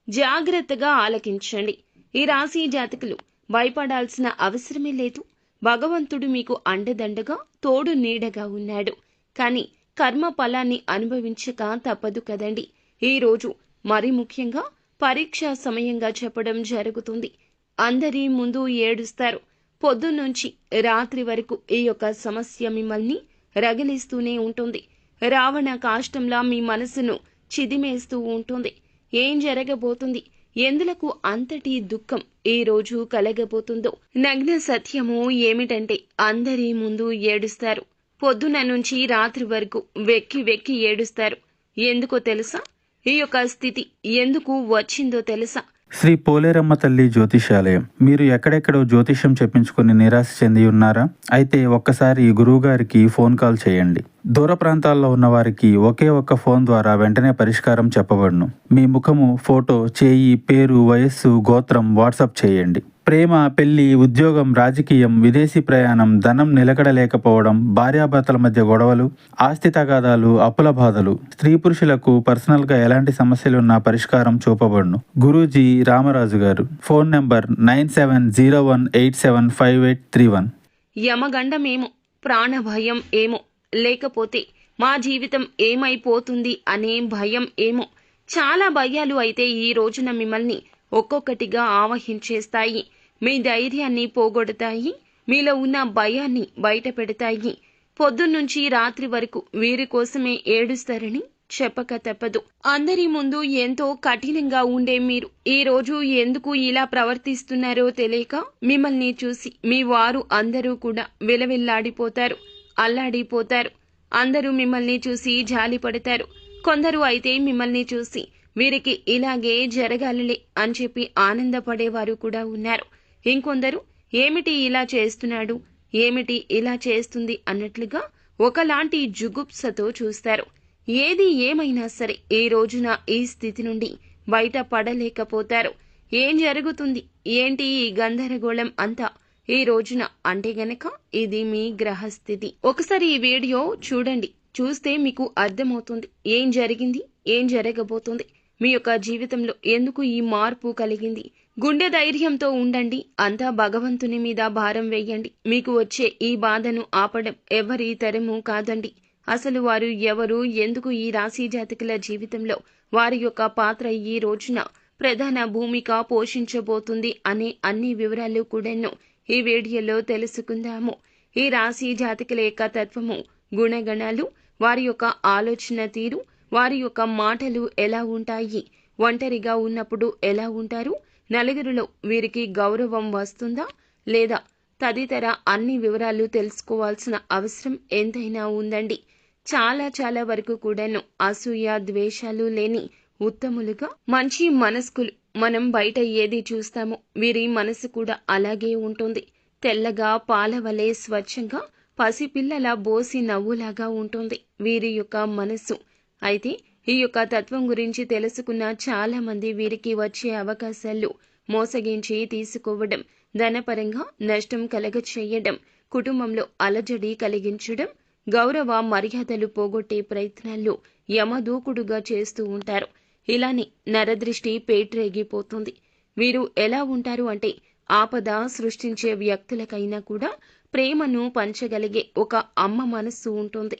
జాగ్రత్తగా ఆలకించండి. ఈ రాశి జాతకులు భయపడాల్సిన అవసరమే లేదు. భగవంతుడు మీకు అండదండగా తోడు నీడగా ఉన్నాడు. కానీ కర్మ ఫలాన్ని అనుభవించక తప్పదు కదండి. ఈరోజు మరి ముఖ్యంగా పరీక్షా సమయంగా చెప్పడం జరుగుతుంది. అందరి ముందు ఏడుస్తారు. పొద్దున్నుంచి రాత్రి వరకు ఈ యొక్క సమస్య మిమ్మల్ని రగిలిస్తూనే ఉంటుంది. రావణ కాష్టంలా మీ మనసును చిదిమేస్తూ ఉంటుంది. ఏం జరగబోతుంది, ఎందులకు అంతటి దుఃఖం ఈ రోజు కలగబోతుందో నగ్న సత్యము ఏమిటంటే అందరి ముందు ఏడుస్తారు. పొద్దున నుంచి రాత్రి వరకు వెక్కి వెక్కి ఏడుస్తారు. ఎందుకో తెలుసా? ఈ యొక్క స్థితి ఎందుకు వచ్చిందో తెలుసా? శ్రీ పోలేరమ్మ తల్లి జ్యోతిషాలయం. మీరు ఎక్కడెక్కడో జ్యోతిష్యం చెప్పించుకుని నిరాశ చెంది ఉన్నారా? అయితే ఒక్కసారి గురువుగారికి ఫోన్ కాల్ చేయండి. దూర ప్రాంతాల్లో ఉన్న వారికి ఒకే ఒక్క ఫోన్ ద్వారా వెంటనే పరిష్కారం చెప్పబడును. మీ ముఖము, ఫోటో, చేయి, పేరు, వయస్సు, గోత్రం వాట్సాప్ చేయండి. ప్రేమ, పెళ్లి, ఉద్యోగం, రాజకీయం, విదేశీ ప్రయాణం, ధనం నిలకడలేకపోవడం, భార్యాభర్తల మధ్య గొడవలు, ఆస్తి తగాదాలు, అప్పుల బాధలు, స్త్రీ పురుషులకు పర్సనల్గా ఎలాంటి సమస్యలున్నా పరిష్కారం చూపబడును. గురూజీ రామరాజు గారు. Phone number 9701875831. యమగండమేమో, ప్రాణభయం ఏమో, లేకపోతే మా జీవితం ఏమైపోతుంది అనే భయం ఏమో, చాలా భయాలు అయితే ఈ రోజున మిమ్మల్ని ఒక్కొక్కటిగా ఆవహించేస్తాయి. మీ ధైర్యాన్ని పోగొడతాయి. మీలో ఉన్న భయాన్ని బయట పెడతాయి. పొద్దున్నుంచి రాత్రి వరకు వీరి కోసమే ఏడుస్తారని చెప్పక తప్పదు. అందరి ముందు ఎంతో కఠినంగా ఉండే మీరు ఈ రోజు ఎందుకు ఇలా ప్రవర్తిస్తున్నారో తెలియక మిమ్మల్ని చూసి మీ వారు అందరూ కూడా విలవిల్లాడిపోతారు, అల్లాడిపోతారు. అందరూ మిమ్మల్ని చూసి జాలి పడతారు. కొందరు అయితే మిమ్మల్ని చూసి వీరికి ఇలాగే జరగాలలే అని చెప్పి ఆనందపడేవారు కూడా ఉన్నారు. ఇంకొందరు ఏమిటి ఇలా చేస్తున్నాడు, ఏమిటి ఇలా చేస్తుంది అన్నట్లుగా ఒకలాంటి జుగుప్సతో చూస్తారు. ఏది ఏమైనా సరే ఈ రోజున ఈ స్థితి నుండి బయట పడలేకపోతారు. ఏం జరుగుతుంది, ఏంటి ఈ గందరగోళం అంతా ఈ రోజున అంటే గనక ఇది మీ గ్రహస్థితి. ఒకసారి ఈ వీడియో చూడండి. చూస్తే మీకు అర్థమవుతుంది ఏం జరిగింది, ఏం జరగబోతుంది, మీ యొక్క జీవితంలో ఎందుకు ఈ మార్పు కలిగింది. గుండె ధైర్యంతో ఉండండి. అంతా భగవంతుని మీద భారం వేయండి. మీకు వచ్చే ఈ బాధను ఆపడం ఎవరి తరము కాదండి. అసలు వారు ఎవరు, ఎందుకు ఈ రాశి జాతకుల జీవితంలో వారి యొక్క పాత్ర ఈ రోజున ప్రధాన భూమిక పోషించబోతుంది అనే అన్ని వివరాలు కూడాను ఈ వీడియోలో తెలుసుకుందాము. ఈ రాశి జాతకుల యొక్క తత్వము, గుణగణాలు, వారి యొక్క ఆలోచన తీరు, వారి యొక్క మాటలు ఎలా ఉంటాయి, ఒంటరిగా ఉన్నప్పుడు ఎలా ఉంటారు, నలుగురిలో వీరికి గౌరవం వస్తుందా లేదా తదితర అన్ని వివరాలు తెలుసుకోవాల్సిన అవసరం ఎంతైనా ఉందండి. చాలా వరకు కూడాను అసూయ, ద్వేషాలు లేని ఉత్తములుగా మంచి మనస్కులు. మనం బయట ఏది చూస్తామో వీరి మనసు కూడా అలాగే ఉంటుంది. తెల్లగా పాలవలే స్వచ్ఛంగా పసిపిల్లల బోసి నవ్వులాగా ఉంటుంది వీరి యొక్క మనసు. అయితే ఈ యొక్క తత్వం గురించి తెలుసుకున్న చాలా మంది వీరికి వచ్చే అవకాశాలు మోసగించి తీసుకోవడం, ధనపరంగా నష్టం కలగచేయడం, కుటుంబంలో అలజడి కలిగించడం, గౌరవ మర్యాదలు పోగొట్టే ప్రయత్నాల్లో యమదూకుడుగా చేస్తూ ఉంటారు. ఇలానే నరదృష్టి పేట్రేగిపోతుంది. వీరు ఎలా ఉంటారు అంటే ఆపద సృష్టించే వ్యక్తులకైనా కూడా ప్రేమను పంచగలిగే ఒక అమ్మ మనస్సు ఉంటుంది.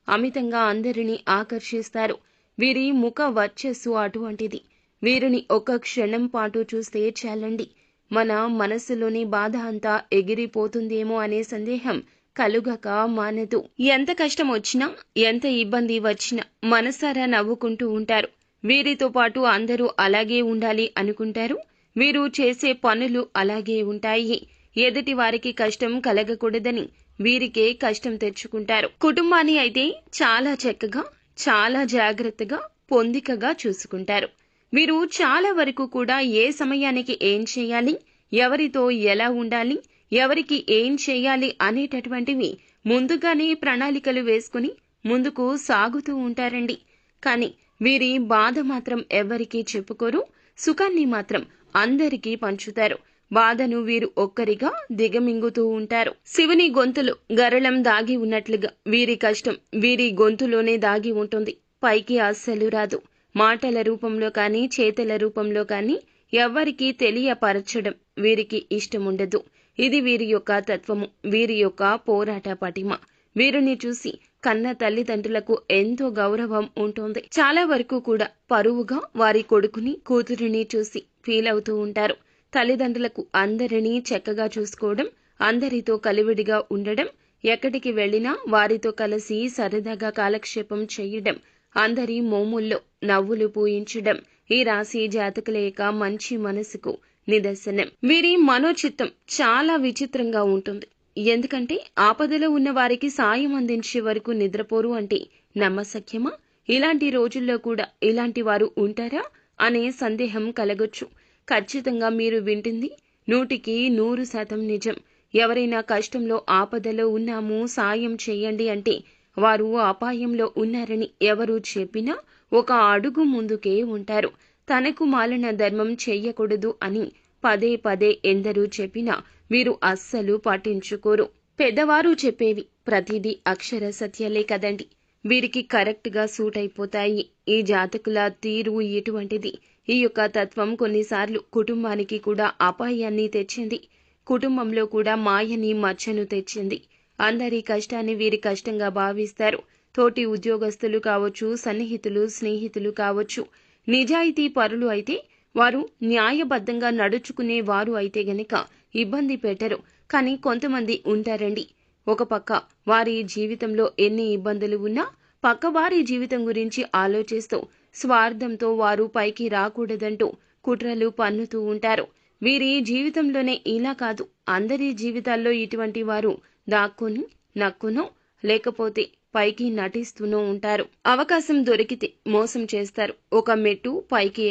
అమితంగా అందరినీ ఆకర్షిస్తారు. వీరి ముఖ వర్చస్సు అటువంటిది. వీరిని ఒక క్షణం పాటు చూస్తే చాలండి, మన మనస్సులోని బాధ అంతా ఎగిరిపోతుందేమో అనే సందేహం కలుగక మానదు. ఎంత కష్టం వచ్చినా, ఎంత ఇబ్బంది వచ్చినా మనసారా నవ్వుకుంటూ ఉంటారు. వీరితో పాటు అందరూ అలాగే ఉండాలి అనుకుంటారు. వీరు చేసే పనులు అలాగే ఉంటాయి. ఎదుటి వారికి కష్టం కలగకూడదని వీరికే కష్టం తెచ్చుకుంటారు. కుటుంబాన్ని అయితే చాలా చక్కగా, చాలా జాగ్రత్తగా, పొందికగా చూసుకుంటారు. వీరు చాలా వరకు కూడా ఏ సమయానికి ఏం చేయాలి, ఎవరితో ఎలా ఉండాలి, ఎవరికి ఏం చేయాలి అనేటటువంటివి ముందుగానే ప్రణాళికలు వేసుకుని ముందుకు సాగుతూ ఉంటారండి. కానీ వీరి బాధ మాత్రం ఎవరికీ చెప్పుకోరు. సుఖాన్ని మాత్రం అందరికీ పంచుతారు. బాధను వీరు ఒక్కరిగా దిగమింగుతూ ఉంటారు. శివుని గొంతులో గరళం దాగి ఉన్నట్లుగా వీరి కష్టం వీరి గొంతులోనే దాగి ఉంటుంది. పైకి అస్సలు రాదు. మాటల రూపంలో కానీ చేతల రూపంలో కానీ ఎవ్వరికీ తెలియపరచడం వీరికి ఇష్టముండదు. ఇది వీరి యొక్క తత్వము, వీరి యొక్క పోరాట పటిమ. వీరిని చూసి కన్న తల్లిదండ్రులకు ఎంతో గౌరవం ఉంటుంది. చాలా వరకు కూడా పరువుగా వారి కొడుకుని కూతురిని చూసి ఫీల్ అవుతూ ఉంటారు. తల్లిదండ్రులకు అందరినీ చక్కగా చూసుకోవడం, అందరితో కలివిడిగా ఉండడం, ఎక్కడికి వెళ్లినా వారితో కలిసి సరదాగా కాలక్షేపం చేయడం, అందరి మోముల్లో నవ్వులు పూయించడం ఈ రాశి జాతకుల యొక్క మంచి మనసుకు నిదర్శనం. వీరి మనోచిత్తం చాలా విచిత్రంగా ఉంటుంది. ఎందుకంటే ఆపదలో ఉన్న వారికి సాయం అందించే వరకు నిద్రపోరు అంటే నమ్మశక్యమా? ఇలాంటి రోజుల్లో కూడా ఇలాంటి వారు ఉంటారా అనే సందేహం కలగొచ్చు. ఖచ్చితంగా మీరు వింటుంది 100% నిజం. ఎవరైనా కష్టంలో ఆపదలో ఉన్నాము సాయం చేయండి అంటే వారు అపాయంలో ఉన్నారని ఎవరు చెప్పినా ఒక అడుగు ముందుకే ఉంటారు. తనకు మాలిన ధర్మం చెయ్యకూడదు అని పదే పదే ఎందరూ చెప్పినా వీరు అస్సలు పట్టించుకోరు. పెద్దవారు చెప్పేవి ప్రతిదీ అక్షర సత్యాలే కదండి. వీరికి కరెక్ట్ గా సూట్ అయిపోతాయి. ఈ జాతకుల తీరు ఇటువంటిది. ఈ యొక్క తత్వం కొన్నిసార్లు కుటుంబానికి కూడా అపాయాన్ని తెచ్చింది. కుటుంబంలో కూడా మాయని మచ్చను తెచ్చింది. అందరి కష్టాన్ని వీరి కష్టంగా భావిస్తారు. తోటి ఉద్యోగస్తులు కావచ్చు, సన్నిహితులు, స్నేహితులు కావచ్చు, నిజాయితీ పరులు అయితే వారు న్యాయబద్ధంగా నడుచుకునే వారు అయితే గనక ఇబ్బంది పెట్టరు. కానీ కొంతమంది ఉంటారండి, ఒక పక్క వారి జీవితంలో ఎన్ని ఇబ్బందులు ఉన్నా పక్క వారి జీవితం గురించి ఆలోచిస్తూ స్వార్థంతో వారు పైకి రాకూడదంటూ కుట్రలు పన్నుతూ ఉంటారు. వీరి జీవితంలోనే ఇలా కాదు, అందరి జీవితాల్లో ఇటువంటి వారు దాక్కుని నక్కునో లేకపోతే పైకి నటిస్తూనూ ఉంటారు. అవకాశం దొరికితే మోసం చేస్తారు. ఒక మెట్టు పైకి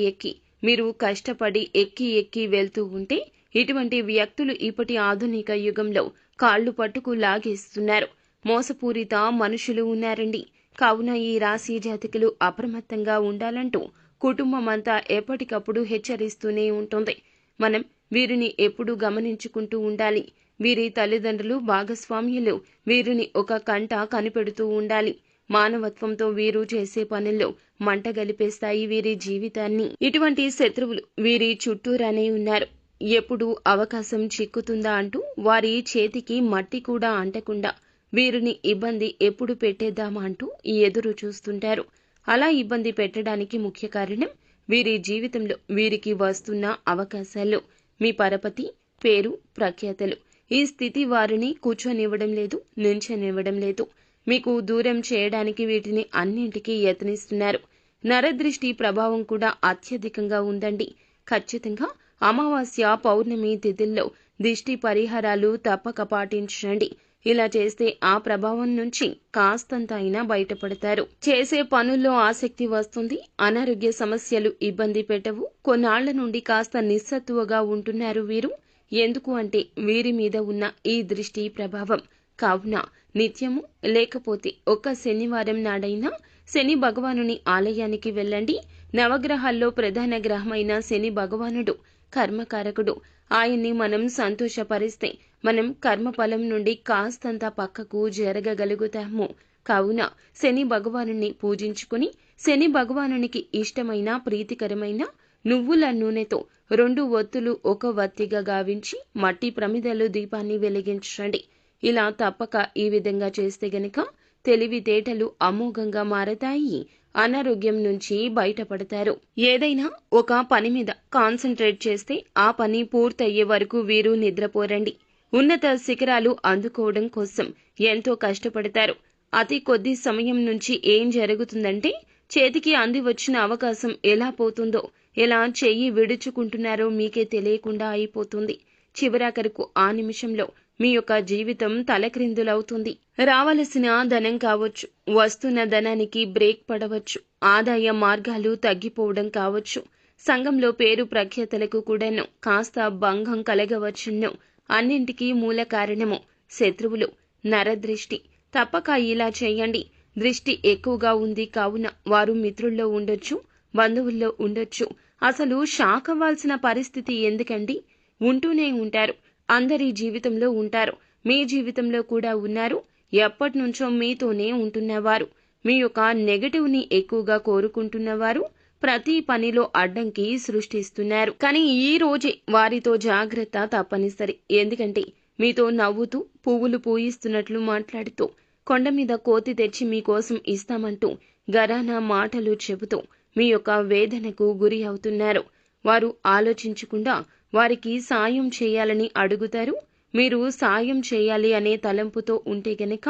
ఎక్కి మీరు కష్టపడి ఎక్కి వెళ్తూ ఉంటే ఇటువంటి వ్యక్తులు ఇప్పటి ఆధునిక యుగంలో కాళ్లు పట్టుకు లాగేస్తున్నారు. మోసపూరిత మనుషులు ఉన్నారండి. కావున ఈ రాశి జాతకులు అప్రమత్తంగా ఉండాలంటూ కుటుంబం అంతా ఎప్పటికప్పుడు హెచ్చరిస్తూనే ఉంటుంది. మనం వీరిని ఎప్పుడూ గమనించుకుంటూ ఉండాలి. వీరి తల్లిదండ్రులు, భాగస్వామ్యులు వీరిని ఒక కంట కనిపెడుతూ ఉండాలి. మానవత్వంతో వీరు చేసే పనుల్లో మంట గలిపేస్తాయి వీరి జీవితాన్ని. ఇటువంటి శత్రువులు వీరి చుట్టూరానే ఉన్నారు. ఎప్పుడు అవకాశం చిక్కుతుందా అంటూ వారి చేతికి మట్టి కూడా అంటకుండా వీరిని ఇబ్బంది ఎప్పుడు పెట్టేద్దామా అంటూ ఎదురు చూస్తుంటారు. అలా ఇబ్బంది పెట్టడానికి ముఖ్య కారణం వీరి జీవితంలో వీరికి వస్తున్న అవకాశాలు. మీ పరపతి, పేరు, ప్రఖ్యాతలు ఈ స్థితి వారిని కూర్చొనివ్వడం లేదు, నించనివ్వడం లేదు. మీకు దూరం చేయడానికి వీటిని అన్నింటికీ యత్నిస్తున్నారు. నరదృష్టి ప్రభావం కూడా అత్యధికంగా ఉందండి. ఖచ్చితంగా అమావాస్య, పౌర్ణమి తిథుల్లో దిష్టి పరిహారాలు తప్పక పాటించండి. ఇలా చేస్తే ఆ ప్రభావం నుంచి కాస్తంత అయినా బయటపడతారు. చేసే పనుల్లో ఆసక్తి వస్తుంది. అనారోగ్య సమస్యలు ఇబ్బంది పెట్టవు. కొన్నాళ్ల నుండి కాస్త నిస్సత్తువగా ఉంటున్నారు వీరు. ఎందుకు అంటే వీరి మీద ఉన్న ఈ దృష్టి ప్రభావం. కావున నిత్యము లేకపోతే ఒక్క శనివారం నాడైనా శని భగవానుని ఆలయానికి వెళ్ళండి. నవగ్రహాల్లో ప్రధాన గ్రహమైన శని భగవానుడు కర్మకారకుడు. ఆయన్ని మనం సంతోషపరిస్తే మనం కర్మఫలం నుండి కాస్తంత పక్కకు జరగగలుగుతాము. కావున శని భగవానుని పూజించుకుని శని భగవానునికి ఇష్టమైన ప్రీతికరమైన నువ్వుల నూనెతో 2 ఒత్తులు ఒక వత్తిగా గావించి మట్టి ప్రమిదలో దీపాన్ని వెలిగించండి. ఇలా తప్పక ఈ విధంగా చేస్తే గనక తెలివితేటలు అమోఘంగా మారతాయి. అనారోగ్యం నుంచి బయటపడతారు. ఏదైనా ఒక పని మీద కాన్సంట్రేట్ చేస్తే ఆ పని పూర్తయ్యే వరకు వీరు నిద్రపోరండి. ఉన్నత శిఖరాలు అందుకోవడం కోసం ఎంతో కష్టపడతారు. అతి కొద్ది సమయం నుంచి ఏం జరుగుతుందంటే చేతికి అంది వచ్చిన అవకాశం ఎలా పోతుందో, ఎలా చెయ్యి విడుచుకుంటున్నారో మీకే తెలియకుండా అయిపోతుంది. చివరాఖరకు ఆ నిమిషంలో మీ యొక్క జీవితం తలక్రిందులవుతుంది. రావలసిన ధనం కావచ్చు, వస్తున్న ధనానికి బ్రేక్ పడవచ్చు, ఆదాయ మార్గాలు తగ్గిపోవడం కావచ్చు, సంఘంలో పేరు ప్రఖ్యాతలకు కూడాను కాస్త భంగం కలగవచ్చును. అన్నింటికీ మూల కారణము శత్రువులు, నరదృష్టి. తప్పక ఇలా చేయండి. దృష్టి ఎక్కువగా ఉంది కావున వారు మిత్రుల్లో ఉండొచ్చు, బంధువుల్లో ఉండొచ్చు. అసలు షాక్ అవ్వాల్సిన పరిస్థితి ఎందుకండి? ఉంటూనే ఉంటారు. అందరి జీవితంలో ఉంటారు. మీ జీవితంలో కూడా ఉన్నారు. ఎప్పటినుంచో మీతోనే ఉంటున్నవారు. మీ యొక్క నెగటివ్ని ఎక్కువగా కోరుకుంటున్నవారు ప్రతి పనిలో అడ్డంకి సృష్టిస్తున్నారు. కానీ ఈ రోజే వారితో జాగ్రత్త తప్పనిసరి. ఎందుకంటే మీతో నవ్వుతూ పువ్వులు పూయిస్తున్నట్లు మాట్లాడుతూ కొండ మీద కోతి తెచ్చి మీకోసం ఇస్తామంటూ గరానా మాటలు చెబుతూ మీ యొక్క వేదనకు గురి అవుతున్నారు. వారు ఆలోచించకుండా వారికి సాయం చేయాలని అడుగుతారు. మీరు సాయం చేయాలి అనే తలంపుతో ఉంటే గనక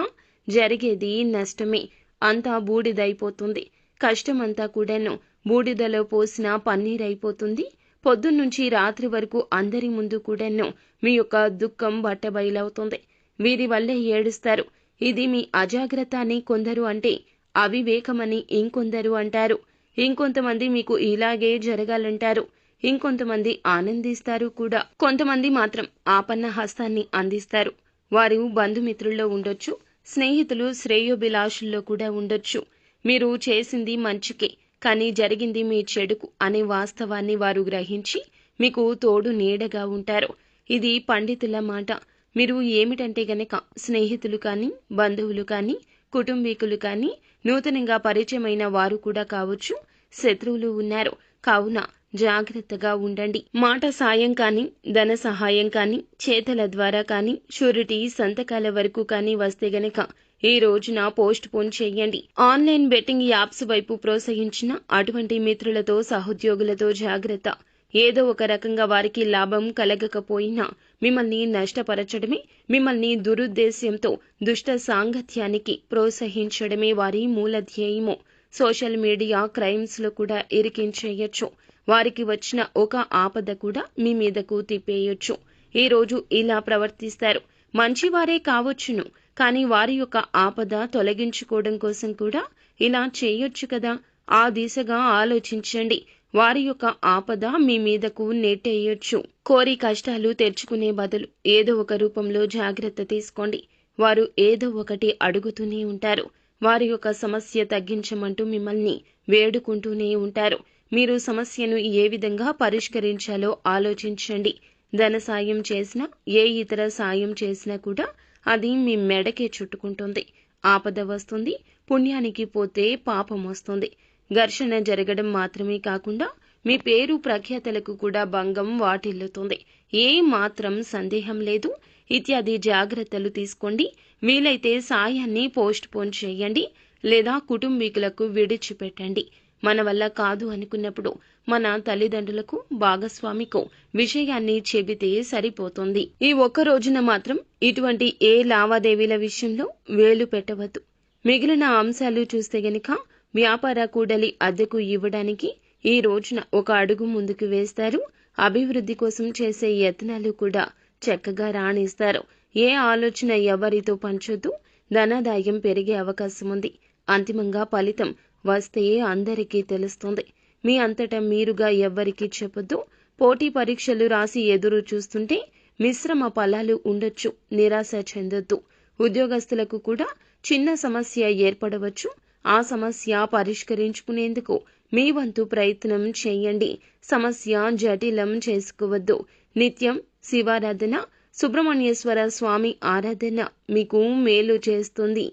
జరిగేది నష్టమే. అంతా బూడిదైపోతుంది. కష్టమంతా కూడాను బూడిదలో పోసిన పన్నీరైపోతుంది. పొద్దున్నుంచి రాత్రి వరకు అందరి ముందు కూడాను మీ యొక్క దుఃఖం బట్టబయలవుతుంది. వీరి వల్లే ఏడుస్తారు. ఇది మీ అజాగ్రత్త అని కొందరు అంటే అవివేకమని ఇంకొందరు అంటారు. ఇంకొంతమంది మీకు ఇలాగే జరగాలంటారు. ఇంకొంతమంది ఆనందిస్తారు కూడా. కొంతమంది మాత్రం ఆపన్న హస్తాన్ని అందిస్తారు. వారు బంధుమిత్రుల్లో ఉండొచ్చు, స్నేహితులు శ్రేయోభిలాషుల్లో కూడా ఉండొచ్చు. మీరు చేసింది మంచికే, కానీ జరిగింది మీ చెడుకు అనే వాస్తవాన్ని వారు గ్రహించి మీకు తోడు నీడగా ఉంటారు. ఇది పండితుల మాట. మీరు ఏమిటంటే గనక స్నేహితులు కానీ, బంధువులు కానీ, కుటుంబీకులు కానీ, నూతనంగా పరిచయమైన వారు కూడా కావచ్చు, శత్రువులు ఉన్నారు. కావున జాగ్రత్తగా ఉండండి. మాట సాయం కానీ, ధన సహాయం కానీ, చేతల ద్వారా కానీ, షూరిటీ సంతకాల వరకు కానీ వస్తే గనక ఈ రోజున పోస్ట్ పోన్ చేయండి. ఆన్లైన్ బెట్టింగ్ యాప్స్ వైపు ప్రోత్సహించిన అటువంటి మిత్రులతో, సహోద్యోగులతో జాగ్రత్త. ఏదో ఒక రకంగా వారికి లాభం కలగకపోయినా మిమ్మల్ని నష్టపరచడమే, మిమ్మల్ని దురుద్దేశ్యంతో దుష్ట సాంగత్యానికి ప్రోత్సహించడమే వారి మూల ధ్యేయము. సోషల్ మీడియా క్రైమ్స్ లో కూడా ఇరికించేయచ్చు. వారికి వచ్చిన ఒక ఆపద కూడా మీ మీదకు తిప్పేయొచ్చు. ఈ రోజు ఇలా ప్రవర్తిస్తారు. మంచివారే కావచ్చును, కానీ వారి యొక్క ఆపద తొలగించుకోవడం కోసం కూడా ఇలా చేయొచ్చు కదా. ఆ దిశగా ఆలోచించండి. వారి యొక్క ఆపద మీ మీదకు నెట్టేయొచ్చు. కోరి కష్టాలు తెచ్చుకునే బదులు ఏదో ఒక రూపంలో జాగ్రత్త తీసుకోండి. వారు ఏదో ఒకటి అడుగుతూనే ఉంటారు. వారి యొక్క సమస్య తగ్గించమంటూ మిమ్మల్ని వేడుకుంటూనే ఉంటారు. మీరు సమస్యను ఏ విధంగా పరిష్కరించాలో ఆలోచించండి. ధన సాయం చేసినా, ఏ ఇతర సాయం చేసినా కూడా అది మీ మెడకే చుట్టుకుంటుంది. ఆపద వస్తుంది. పుణ్యానికి పోతే పాపం వస్తుంది. ఘర్షణ జరగడం మాత్రమే కాకుండా మీ పేరు ప్రఖ్యాతలకు కూడా భంగం వాటిల్లుతుంది. ఏ మాత్రం సందేహం లేదు. ఇత్యాది జాగ్రత్తలు తీసుకోండి. వీలైతే సాయాన్ని పోస్ట్ పోన్ చేయండి లేదా కుటుంబీకులకు విడిచిపెట్టండి. మన వల్ల కాదు అనుకున్నప్పుడు మన తల్లిదండ్రులకు, భాగస్వామికు విషయాన్ని చెబితే సరిపోతుంది. ఈ ఒక్క రోజున మాత్రం ఇటువంటి ఏ లావాదేవీల విషయంలో వేలు పెట్టవద్దు. మిగిలిన అంశాలు చూస్తే గనక వ్యాపార కూడలి అద్దెకు ఇవ్వడానికి ఈ రోజున ఒక అడుగు ముందుకు వేస్తారు. అభివృద్ధి కోసం చేసే యత్నాలు కూడా చక్కగా రాణిస్తారు. ఏ ఆలోచన ఎవరితో పంచొద్దు. ధనాదాయం పెరిగే అవకాశం ఉంది. అంతిమంగా ఫలితం వస్తే అందరికీ తెలుస్తుంది. మీ అంతటా మీరుగా ఎవ్వరికీ చెప్పొద్దు. పోటీ పరీక్షలు రాసి ఎదురు చూస్తుంటే మిశ్రమ ఫలాలు ఉండొచ్చు. నిరాశ చెందొద్దు. ఉద్యోగస్తులకు కూడా చిన్న సమస్య ఏర్పడవచ్చు. ఆ సమస్య పరిష్కరించుకునేందుకు మీ వంతు ప్రయత్నం చేయండి. సమస్య జటిలం చేసుకోవద్దు. నిత్యం శివారాధన, సుబ్రహ్మణ్యేశ్వర స్వామి ఆరాధన మీకు మేలు చేస్తుంది.